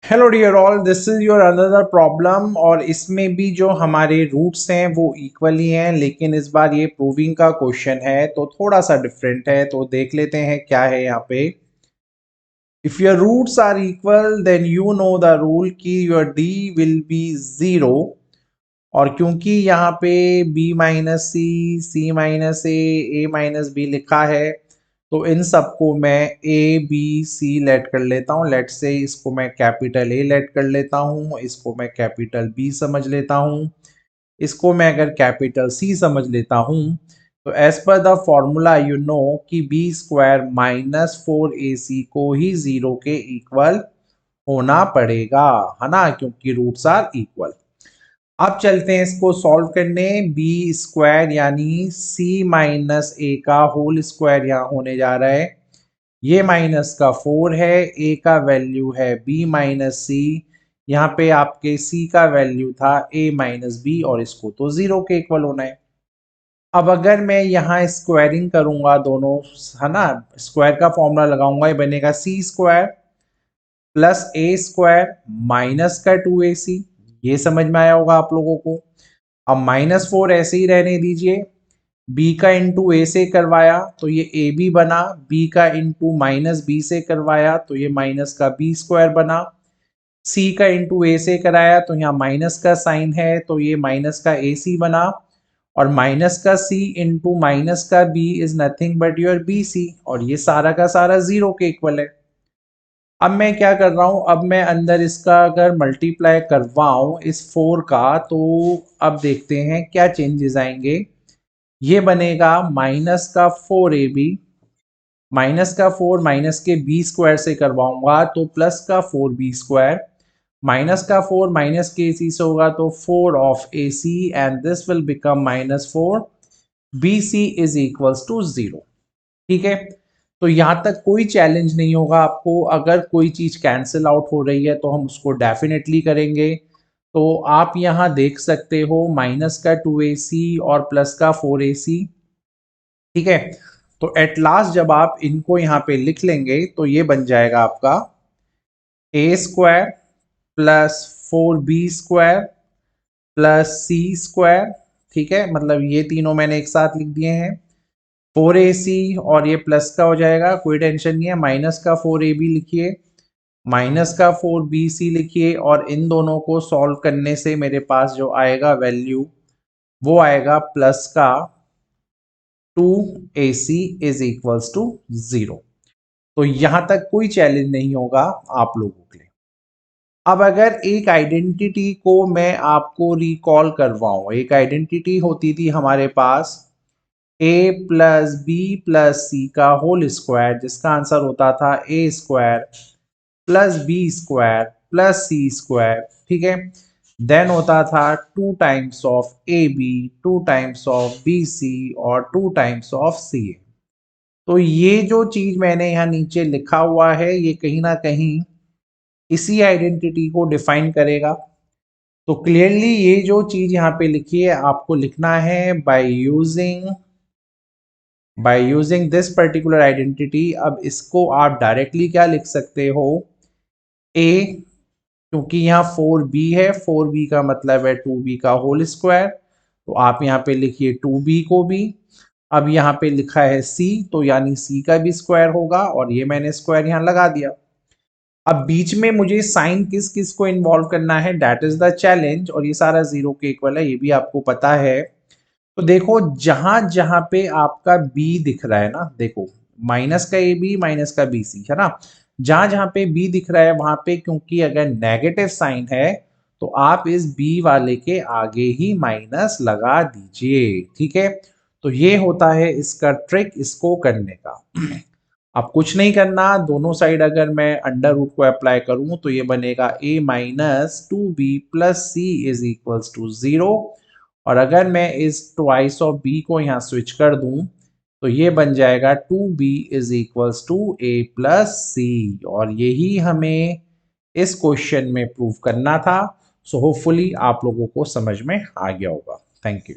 Hello dear all, this is your another problem. और इसमें भी जो हमारे रूट्स हैं वो इक्वल ही हैं, लेकिन इस बार ये प्रूविंग का क्वेश्चन है तो थोड़ा सा डिफरेंट है। तो देख लेते हैं क्या है यहाँ पे। If your roots are equal then you know the rule की your D will be zero. और क्योंकि यहाँ पे b minus C, C minus A minus B लिखा है, तो इन सबको मैं ए बी सी लेट कर लेता हूँ। लेट से इसको मैं कैपिटल ए लेट कर लेता हूँ, इसको मैं कैपिटल बी समझ लेता हूँ, इसको मैं अगर कैपिटल सी समझ लेता हूँ, तो as per the formula you know कि B square minus four A C को ही जीरो के इक्वल होना पड़ेगा, है ना, क्योंकि रूट्स आर इक्वल। अब चलते हैं इसको सॉल्व करने। बी स्क्वायर यानी सी माइनस ए का होल स्क्वायर यहाँ होने जा रहा है। ये माइनस का फोर है, ए का वैल्यू है बी माइनस सी, यहाँ पे आपके सी का वैल्यू था ए माइनस बी, और इसको तो जीरो के इक्वल होना है। अब अगर मैं यहाँ स्क्वायरिंग करूंगा दोनों, है ना, स्क्वायर का फॉर्मूला लगाऊंगा, ये बनेगा सी स्क्वायर प्लस ए स्क्वायर माइनस का टू ए सी। ये समझ में आया होगा आप लोगों को। अब माइनस फोर ऐसे ही रहने दीजिए। बी का इंटू ए से करवाया तो ये ए बी बना, बी का इंटू माइनस बी से करवाया तो ये माइनस का बी स्क्वायर बना। सी का इंटू ए से कराया तो यहाँ माइनस का साइन है तो ये माइनस का ए सी बना। और माइनस का सी इंटू माइनस का B is nothing but your B C, और ये सारा का सारा जीरो के इक्वल है। अब मैं क्या कर रहा हूं, अब मैं अंदर इसका अगर मल्टीप्लाई करवाऊं इस फोर का, तो अब देखते हैं क्या चेंजेस आएंगे। ये बनेगा माइनस का फोर ए बी, माइनस का फोर माइनस के बी स्क्वायर से करवाऊंगा तो प्लस का फोर बी स्क्वायर, माइनस का फोर माइनस के सी से होगा तो four of A C, and this will become minus four B C is equals to zero. ठीक है, तो यहां तक कोई चैलेंज नहीं होगा आपको। अगर कोई चीज कैंसिल आउट हो रही है तो हम उसको डेफिनेटली करेंगे। तो आप यहां देख सकते हो माइनस का टू ए सी और प्लस का फोर ए सी। ठीक है, तो एट लास्ट जब आप इनको यहाँ पे लिख लेंगे तो ये बन जाएगा आपका A square plus four B square plus C square. ठीक है, मतलब ये तीनों मैंने एक साथ लिख दिए हैं। फोर ए सी और ये प्लस का हो जाएगा, कोई टेंशन नहीं है। माइनस का फोर ए बी लिखिए, माइनस का फोर बी सी लिखिए, और इन दोनों को सॉल्व करने से मेरे पास जो आएगा वैल्यू वो आएगा प्लस का two A C is equals to zero. तो यहां तक कोई चैलेंज नहीं होगा आप लोगों के लिए। अब अगर एक आइडेंटिटी को मैं आपको रिकॉल करवाऊं, एक आइडेंटिटी होती थी हमारे पास a plus B plus C का होल स्क्वायर, जिसका आंसर होता था A square plus B square plus C square. ठीक है, देन होता था two times of A B, two times of B C, और टू टाइम्स ऑफ सी। तो ये जो चीज मैंने यहाँ नीचे लिखा हुआ है ये कहीं ना कहीं इसी आइडेंटिटी को डिफाइन करेगा। तो क्लियरली ये जो चीज यहाँ पे लिखी है आपको लिखना है by using this particular identity. अब इसको आप डायरेक्टली क्या लिख सकते हो, ए, क्योंकि यहाँ फोर बी है, फोर बी का मतलब है टू बी का होल स्क्वायर, तो आप यहाँ पे लिखिए टू बी को भी। अब यहाँ पे लिखा है सी, तो यानी सी का भी स्क्वायर होगा, और ये मैंने स्क्वायर यहाँ लगा दिया। अब बीच में मुझे साइन किस किस को इन्वॉल्व करना है, दैट इज द चैलेंज। और ये सारा जीरो के इक्वल है, ये भी आपको पता है। तो देखो जहां जहां पे आपका बी दिख रहा है ना, देखो माइनस का ए बी माइनस का बी सी, है ना, जहां जहां पे बी दिख रहा है वहां पे क्योंकि अगर नेगेटिव साइन है तो आप इस बी वाले के आगे ही माइनस लगा दीजिए। ठीक है, तो ये होता है इसका ट्रिक इसको करने का। अब कुछ नहीं करना, दोनों साइड अगर मैं अंडर रूट को अप्लाई करूं तो ये बनेगा a minus two B plus C is equals to zero. और अगर मैं इस ट्वाइस ऑफ b को यहाँ स्विच कर दूं तो ये बन जाएगा two B is equals to a plus C. और यही हमें इस क्वेश्चन में प्रूव करना था। सो होपफुली आप लोगों को समझ में आ गया होगा। Thank you.